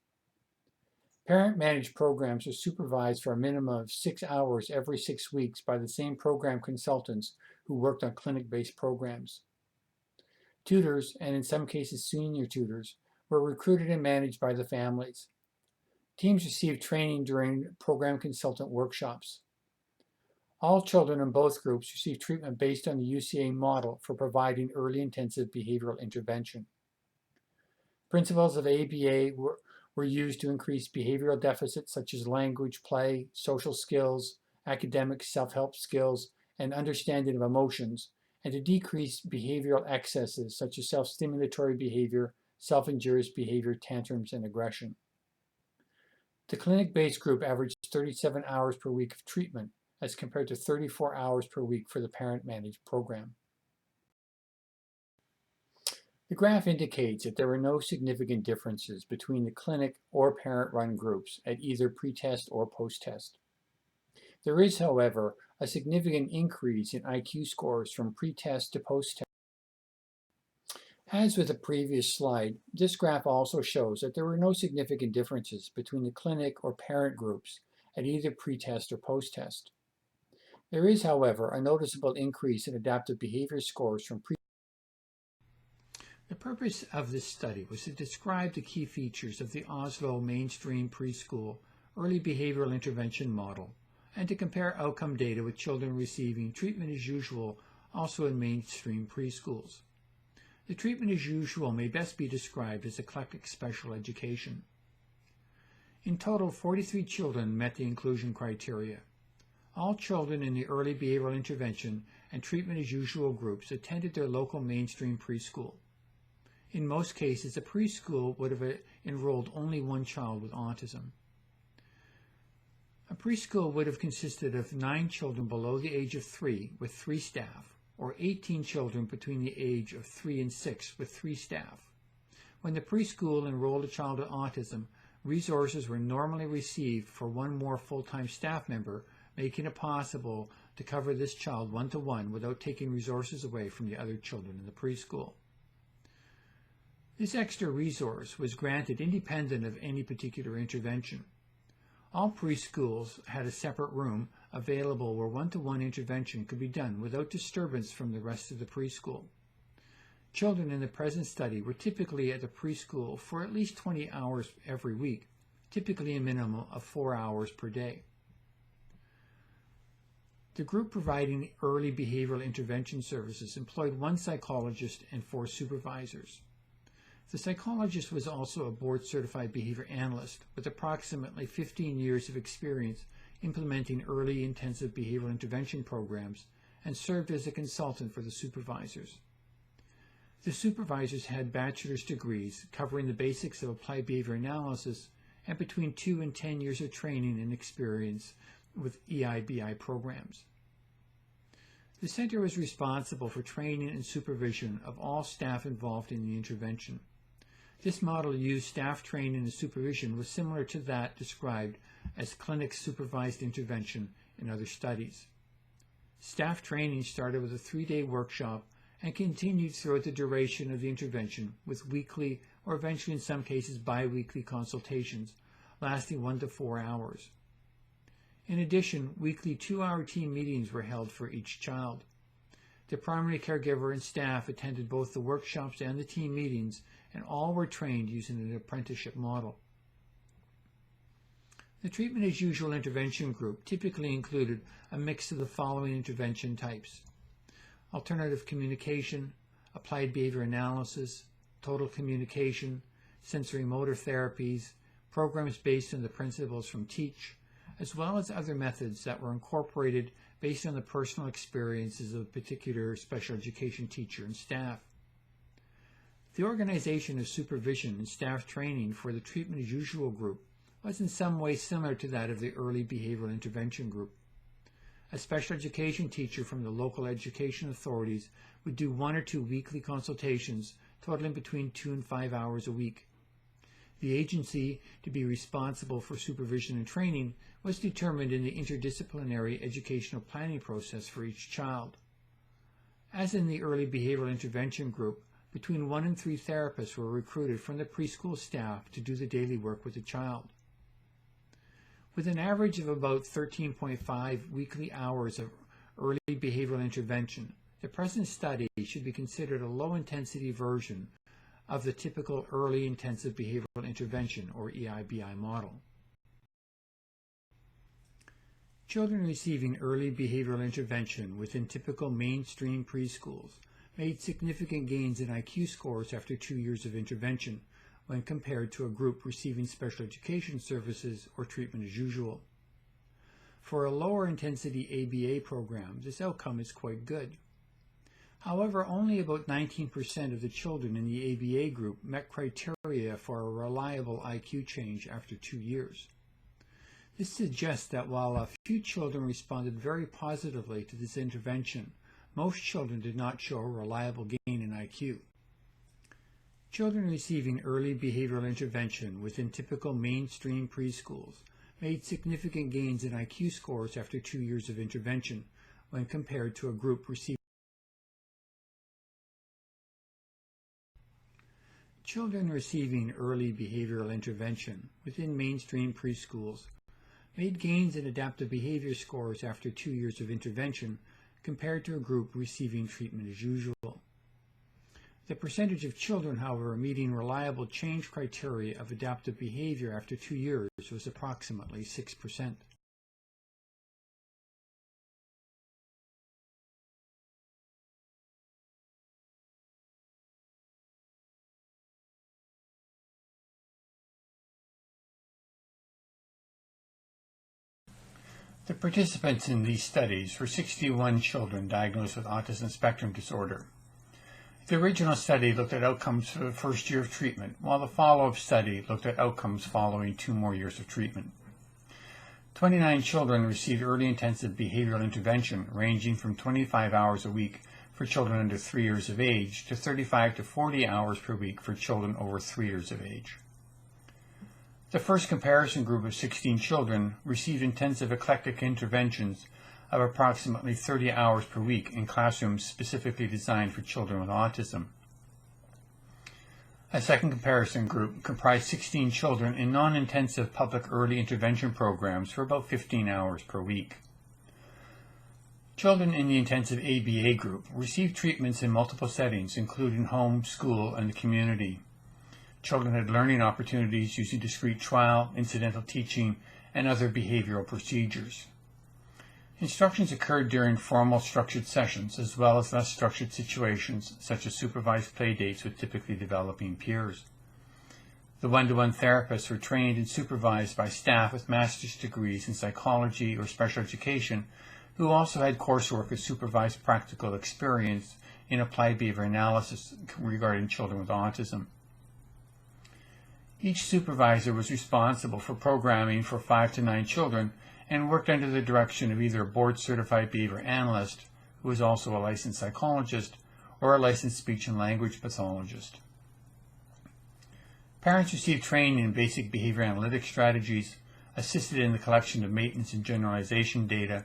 Parent-managed programs are supervised for a minimum of 6 hours every 6 weeks by the same program consultants who worked on clinic-based programs. Tutors, and in some cases senior tutors, were recruited and managed by the families. Teams received training during program consultant workshops. All children in both groups received treatment based on the UCA model for providing early intensive behavioral intervention. Principles of ABA were used to increase behavioral deficits such as language, play, social skills, academic self-help skills, and understanding of emotions, and to decrease behavioral excesses such as self-stimulatory behavior, self-injurious behavior, tantrums, and aggression. The clinic-based group averaged 37 hours per week of treatment as compared to 34 hours per week for the parent-managed program. The graph indicates that there were no significant differences between the clinic or parent-run groups at either pre-test or post-test. There is, however, a significant increase in IQ scores from pre-test to post-test. As with the previous slide, this graph also shows that there were no significant differences between the clinic or parent groups at either pre-test or post-test. There is, however, a noticeable increase in adaptive behavior scores from pre-test. The purpose of this study was to describe the key features of the Oslo mainstream preschool early behavioral intervention model and to compare outcome data with children receiving treatment as usual also in mainstream preschools. The treatment as usual may best be described as eclectic special education. In total, 43 children met the inclusion criteria. All children in the early behavioral intervention and treatment as usual groups attended their local mainstream preschool. In most cases, a preschool would have enrolled only one child with autism. A preschool would have consisted of 9 children below the age of 3 with 3 staff, or 18 children between the age of 3 and 6 with 3 staff. When the preschool enrolled a child with autism, resources were normally received for one more full-time staff member, making it possible to cover this child one-to-one without taking resources away from the other children in the preschool. This extra resource was granted independent of any particular intervention. All preschools had a separate room available where one-to-one intervention could be done without disturbance from the rest of the preschool. Children in the present study were typically at the preschool for at least 20 hours every week, typically a minimum of 4 hours per day. The group providing early behavioral intervention services employed 1 psychologist and 4 supervisors. The psychologist was also a board-certified behavior analyst with approximately 15 years of experience implementing early intensive behavioral intervention programs and served as a consultant for the supervisors. The supervisors had bachelor's degrees covering the basics of applied behavior analysis and between 2 and 10 years of training and experience with EIBI programs. The center was responsible for training and supervision of all staff involved in the intervention. This model used staff training and supervision was similar to that described as clinic-supervised intervention in other studies. Staff training started with a 3-day workshop and continued throughout the duration of the intervention with weekly or eventually in some cases bi-weekly consultations lasting 1 to 4 hours. In addition, weekly 2-hour team meetings were held for each child. The primary caregiver and staff attended both the workshops and the team meetings, and all were trained using an apprenticeship model. The treatment as usual intervention group typically included a mix of the following intervention types: alternative communication, applied behavior analysis, total communication, sensory motor therapies, programs based on the principles from TEACH, as well as other methods that were incorporated based on the personal experiences of a particular special education teacher and staff. The organization of supervision and staff training for the treatment as usual group was in some ways similar to that of the early behavioral intervention group. A special education teacher from the local education authorities would do 1 or 2 weekly consultations totaling between 2 and 5 hours a week. The agency to be responsible for supervision and training was determined in the interdisciplinary educational planning process for each child. As in the early behavioral intervention group, between 1 and 3 therapists were recruited from the preschool staff to do the daily work with the child. With an average of about 13.5 weekly hours of early behavioral intervention, the present study should be considered a low-intensity version of the typical early intensive behavioral intervention, or EIBI model. Children receiving early behavioral intervention within typical mainstream preschools made significant gains in IQ scores after 2 years of intervention when compared to a group receiving special education services or treatment as usual. For a lower intensity ABA program, this outcome is quite good. However, only about 19% of the children in the ABA group met criteria for a reliable IQ change after 2 years. This suggests that while a few children responded very positively to this intervention, most children did not show a reliable gain in IQ. Children receiving early behavioral intervention within typical mainstream preschools made significant gains in IQ scores after 2 years of intervention when compared to a group receiving. Children receiving early behavioral intervention within mainstream preschools made gains in adaptive behavior scores after 2 years of intervention compared to a group receiving treatment as usual. The percentage of children, however, meeting reliable change criteria of adaptive behavior after 2 years was approximately 6%. The participants in these studies were 61 children diagnosed with autism spectrum disorder. The original study looked at outcomes for the first year of treatment, while the follow-up study looked at outcomes following 2 more years of treatment. 29 children received early intensive behavioral intervention ranging from 25 hours a week for children under 3 years of age to 35 to 40 hours per week for children over 3 years of age. The first comparison group of 16 children received intensive eclectic interventions of approximately 30 hours per week in classrooms specifically designed for children with autism. A second comparison group comprised 16 children in non-intensive public early intervention programs for about 15 hours per week. Children in the intensive ABA group received treatments in multiple settings, including home, school, and the community. Children had learning opportunities using discrete trial, incidental teaching, and other behavioral procedures. Instructions occurred during formal structured sessions as well as less structured situations such as supervised play dates with typically developing peers. The one-to-one therapists were trained and supervised by staff with master's degrees in psychology or special education who also had coursework with supervised practical experience in applied behavior analysis regarding children with autism. Each supervisor was responsible for programming for 5 to 9 children and worked under the direction of either a board-certified behavior analyst, who was also a licensed psychologist, or a licensed speech and language pathologist. Parents received training in basic behavior analytic strategies, assisted in the collection of maintenance and generalization data,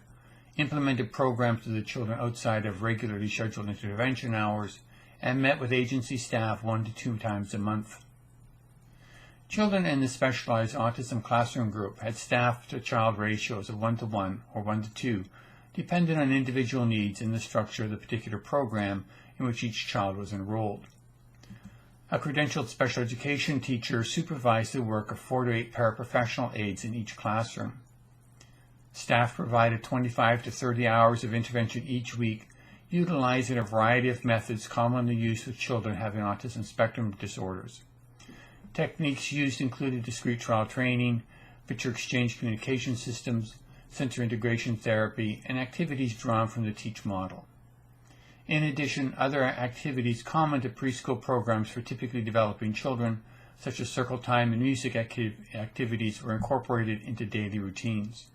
implemented programs with the children outside of regularly scheduled intervention hours, and met with agency staff 1 to 2 times a month. Children in the specialized autism classroom group had staff-to-child ratios of 1 to 1 or 1 to 2, dependent on individual needs and the structure of the particular program in which each child was enrolled. A credentialed special education teacher supervised the work of 4 to 8 paraprofessional aides in each classroom. Staff provided 25 to 30 hours of intervention each week, utilizing a variety of methods commonly used with children having autism spectrum disorders. Techniques used included discrete trial training, picture exchange communication systems, sensor integration therapy, and activities drawn from the TEACH model. In addition, other activities common to preschool programs for typically developing children, such as circle time and music activities, were incorporated into daily routines.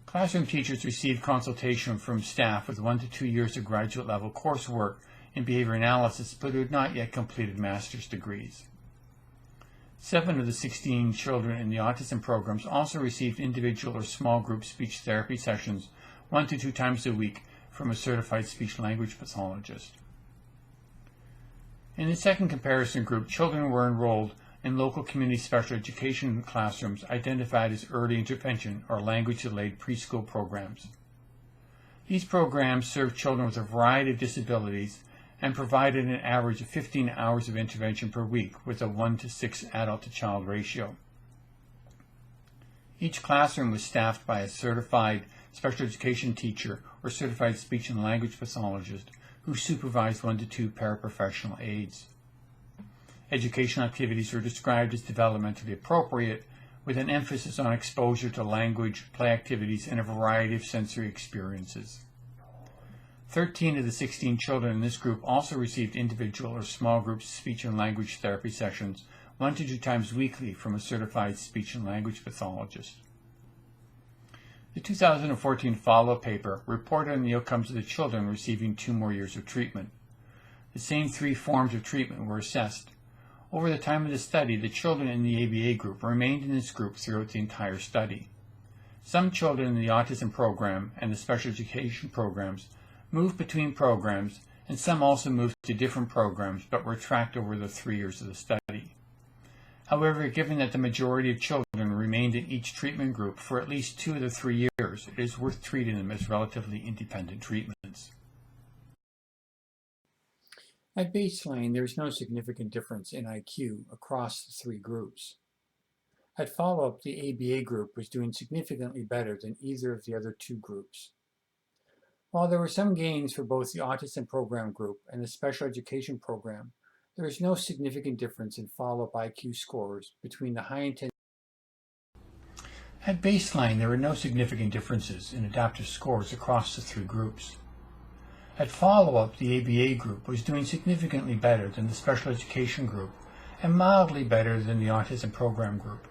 Classroom teachers received consultation from staff with 1 to 2 years of graduate level coursework in behavior analysis, but who had not yet completed master's degrees. 7 of the 16 children in the autism programs also received individual or small group speech therapy sessions 1 to 2 times a week from a certified speech-language pathologist. In the second comparison group, children were enrolled in local community special education classrooms identified as early intervention or language-delayed preschool programs. These programs served children with a variety of disabilities and provided an average of 15 hours of intervention per week with a 1 to 6 adult-to-child ratio. Each classroom was staffed by a certified special education teacher or certified speech and language pathologist who supervised 1 to 2 paraprofessional aides. Educational activities were described as developmentally appropriate, with an emphasis on exposure to language, play activities, and a variety of sensory experiences. 13 of the 16 children in this group also received individual or small group speech and language therapy sessions 1 to 2 times weekly from a certified speech and language pathologist. The 2014 follow-up paper reported on the outcomes of the children receiving 2 more years of treatment. The same 3 forms of treatment were assessed. Over the time of the study, the children in the ABA group remained in this group throughout the entire study. Some children in the autism program and the special education programs moved between programs, and some also moved to different programs but were tracked over the 3 years of the study. However, given that the majority of children remained in each treatment group for at least 2 of the 3 years, it is worth treating them as relatively independent treatments. At baseline, there is no significant difference in IQ across the 3 groups. At follow-up, the ABA group was doing significantly better than either of the other 2 groups. While there were some gains for both the autism program group and the special education program, there is no significant difference in follow-up IQ scores between the high-intensity. At baseline, there were no significant differences in adaptive scores across the 3 groups. At follow-up, the ABA group was doing significantly better than the special education group and mildly better than the autism program group.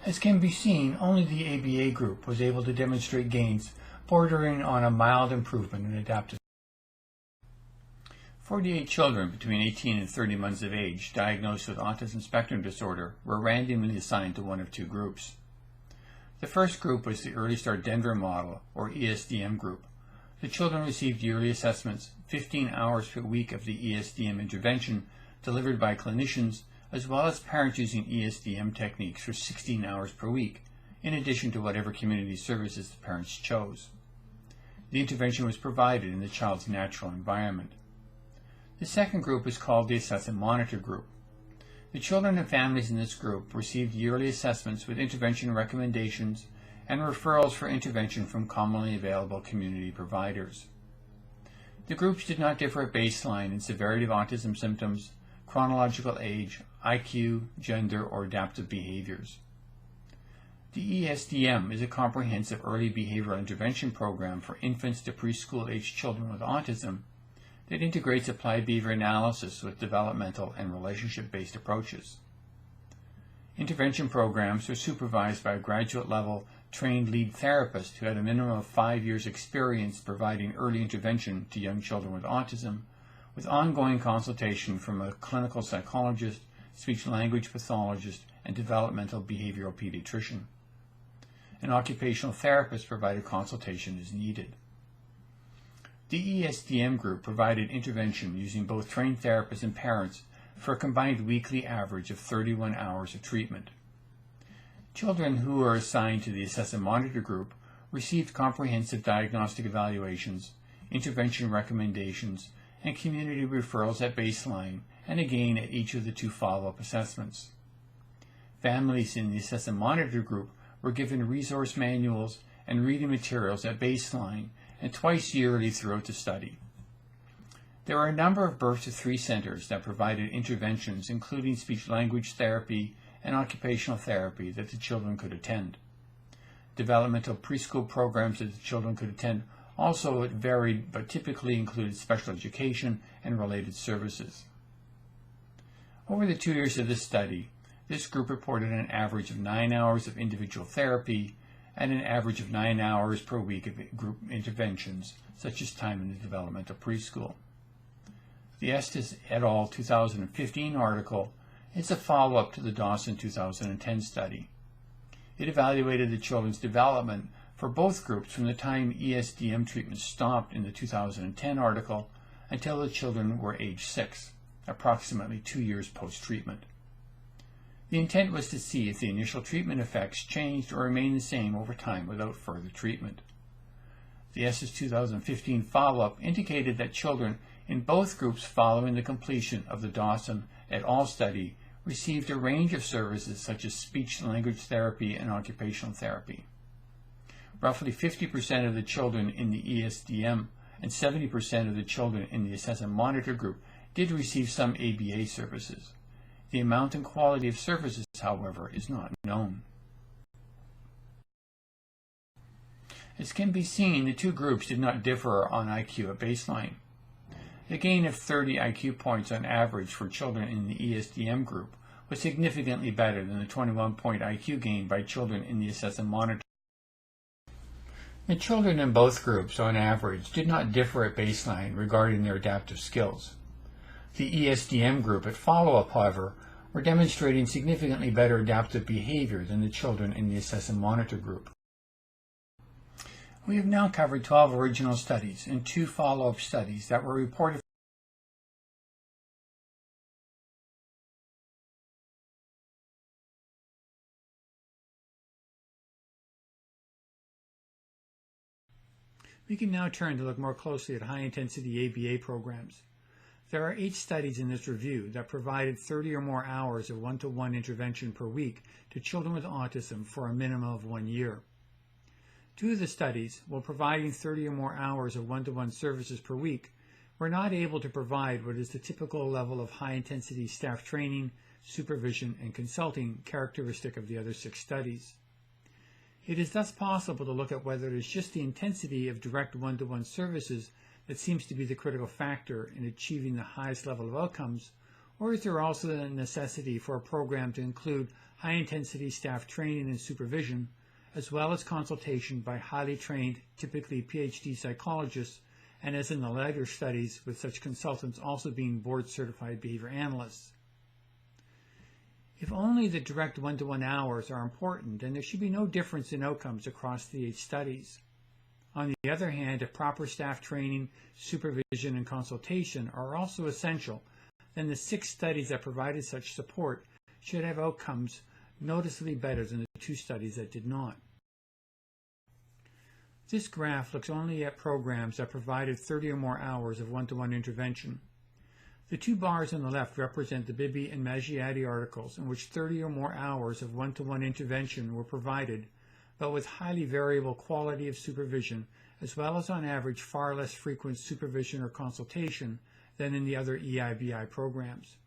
As can be seen, only the ABA group was able to demonstrate gains bordering on a mild improvement in adaptive. 48 children between 18 and 30 months of age diagnosed with autism spectrum disorder were randomly assigned to one of 2 groups. The first group was the Early Start Denver model, or ESDM group. The children received yearly assessments, 15 hours per week of the ESDM intervention delivered by clinicians, as well as parents using ESDM techniques for 16 hours per week, in addition to whatever community services the parents chose. The intervention was provided in the child's natural environment. The second group is called the Assess and Monitor group. The children and families in this group received yearly assessments with intervention recommendations and referrals for intervention from commonly available community providers. The groups did not differ at baseline in severity of autism symptoms, chronological age, IQ, gender, or adaptive behaviors. The ESDM is a comprehensive early behavioral intervention program for infants to preschool-aged children with autism that integrates applied behavior analysis with developmental and relationship-based approaches. Intervention programs are supervised by a graduate-level trained lead therapist who had a minimum of 5 years' experience providing early intervention to young children with autism, with ongoing consultation from a clinical psychologist, speech-language pathologist, and developmental behavioral pediatrician. An occupational therapist provided consultation as needed. The ESDM group provided intervention using both trained therapists and parents for a combined weekly average of 31 hours of treatment. Children who were assigned to the Assess and Monitor group received comprehensive diagnostic evaluations, intervention recommendations, and community referrals at baseline and again at each of the 2 follow-up assessments. Families in the Assess and Monitor group were given resource manuals and reading materials at baseline and twice yearly throughout the study. There are a number of birth to 3 centers that provided interventions including speech-language therapy and occupational therapy that the children could attend. Developmental preschool programs that the children could attend also varied but typically included special education and related services. Over the 2 years of this study, this group reported an average of 9 hours of individual therapy and an average of 9 hours per week of group interventions, such as time in the developmental preschool. The Estes et al. 2015 article is a follow-up to the Dawson 2010 study. It evaluated the children's development for both groups from the time ESDM treatment stopped in the 2010 article until the children were age 6, approximately 2 years post-treatment. The intent was to see if the initial treatment effects changed or remained the same over time without further treatment. The Estes 2015 follow-up indicated that children in both groups following the completion of the Dawson et al. Study received a range of services such as speech-language therapy and occupational therapy. Roughly 50% of the children in the ESDM and 70% of the children in the Assess and Monitor group did receive some ABA services. The amount and quality of services, however, is not known. As can be seen, the two groups did not differ on IQ at baseline. The gain of 30 IQ points on average for children in the ESDM group was significantly better than the 21-point IQ gain by children in the Assess and Monitor. The children in both groups, on average, did not differ at baseline regarding their adaptive skills. The ESDM group at follow-up, however, were demonstrating significantly better adaptive behavior than the children in the Assess and Monitor group. We have now covered 12 original studies and 2 follow-up studies that were reported. We can now turn to look more closely at high-intensity ABA programs. There are 8 studies in this review that provided 30 or more hours of one-to-one intervention per week to children with autism for a minimum of 1 year. 2 of the studies, while providing 30 or more hours of one-to-one services per week, were not able to provide what is the typical level of high-intensity staff training, supervision, and consulting characteristic of the other 6 studies. It is thus possible to look at whether it is just the intensity of direct one-to-one services that seems to be the critical factor in achieving the highest level of outcomes, or is there also the necessity for a program to include high-intensity staff training and supervision, as well as consultation by highly trained, typically PhD psychologists, and as in the later studies, with such consultants also being board-certified behavior analysts. If only the direct one-to-one hours are important, then there should be no difference in outcomes across the 8 studies. On the other hand, if proper staff training, supervision, and consultation are also essential, then the 6 studies that provided such support should have outcomes noticeably better than the 2 studies that did not. This graph looks only at programs that provided 30 or more hours of one-to-one intervention. The 2 bars on the left represent the BCBA and Maggiati articles in which 30 or more hours of one-to-one intervention were provided, but with highly variable quality of supervision, as well as on average far less frequent supervision or consultation than in the other EIBI programs.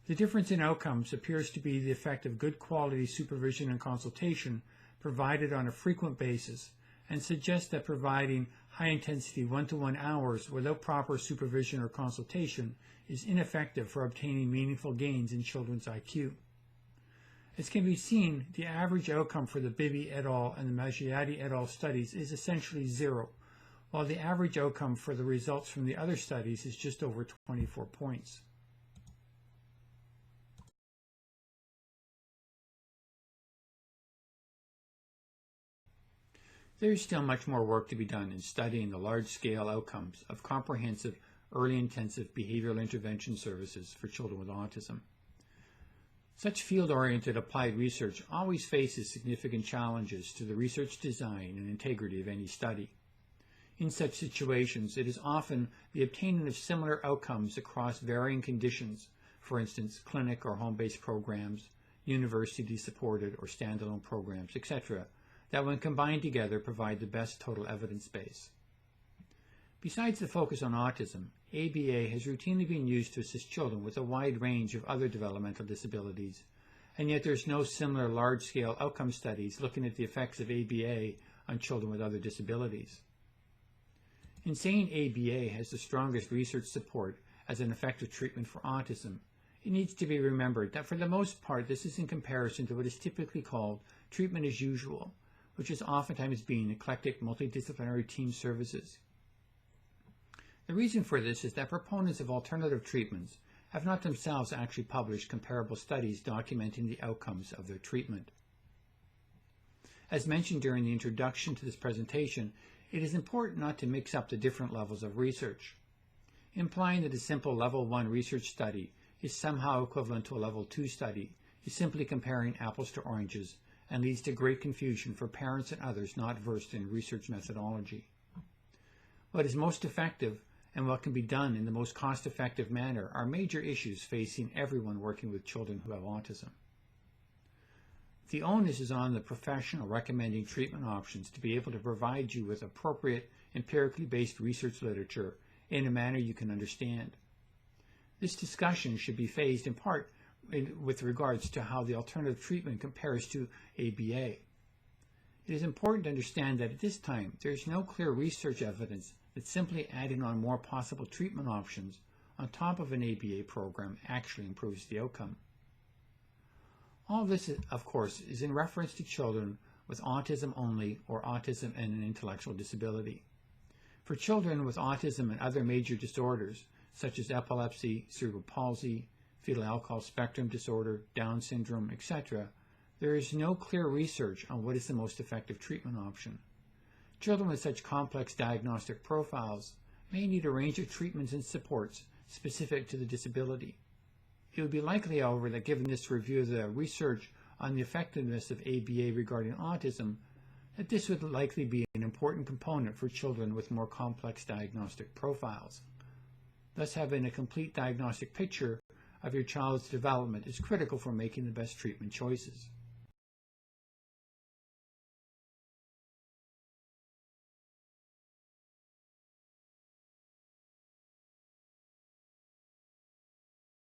The difference in outcomes appears to be the effect of good quality supervision and consultation provided on a frequent basis, and suggests that providing high-intensity one-to-one hours without proper supervision or consultation is ineffective for obtaining meaningful gains in children's IQ. As can be seen, the average outcome for the BCBA et al. And the Maggiati et al. Studies is essentially 0, while the average outcome for the results from the other studies is just over 24 points. There is still much more work to be done in studying the large-scale outcomes of comprehensive early intensive behavioral intervention services for children with autism. Such field-oriented applied research always faces significant challenges to the research design and integrity of any study. In such situations, it is often the obtaining of similar outcomes across varying conditions, for instance, clinic or home-based programs, university-supported or standalone programs, etc., that when combined together provide the best total evidence base. Besides the focus on autism, ABA has routinely been used to assist children with a wide range of other developmental disabilities, and yet there's no similar large-scale outcome studies looking at the effects of ABA on children with other disabilities. In saying ABA has the strongest research support as an effective treatment for autism, it needs to be remembered that for the most part this is in comparison to what is typically called treatment as usual, which is oftentimes being eclectic multidisciplinary team services. The reason for this is that proponents of alternative treatments have not themselves actually published comparable studies documenting the outcomes of their treatment. As mentioned during the introduction to this presentation, it is important not to mix up the different levels of research. Implying that a simple Level 1 research study is somehow equivalent to a Level 2 study is simply comparing apples to oranges and leads to great confusion for parents and others not versed in research methodology. What is most effective and what can be done in the most cost-effective manner are major issues facing everyone working with children who have autism. The onus is on the professional recommending treatment options to be able to provide you with appropriate, empirically based research literature in a manner you can understand. This discussion should be phased in part with regards to how the alternative treatment compares to ABA. It is important to understand that at this time there is no clear research evidence that simply adding on more possible treatment options on top of an ABA program actually improves the outcome. All this, of course, is in reference to children with autism only or autism and an intellectual disability. For children with autism and other major disorders, such as epilepsy, cerebral palsy, fetal alcohol spectrum disorder, Down syndrome, etc., there is no clear research on what is the most effective treatment option. Children with such complex diagnostic profiles may need a range of treatments and supports specific to the disability. It would be likely, however, that given this review of the research on the effectiveness of ABA regarding autism, that this would likely be an important component for children with more complex diagnostic profiles. Thus, having a complete diagnostic picture of your child's development is critical for making the best treatment choices.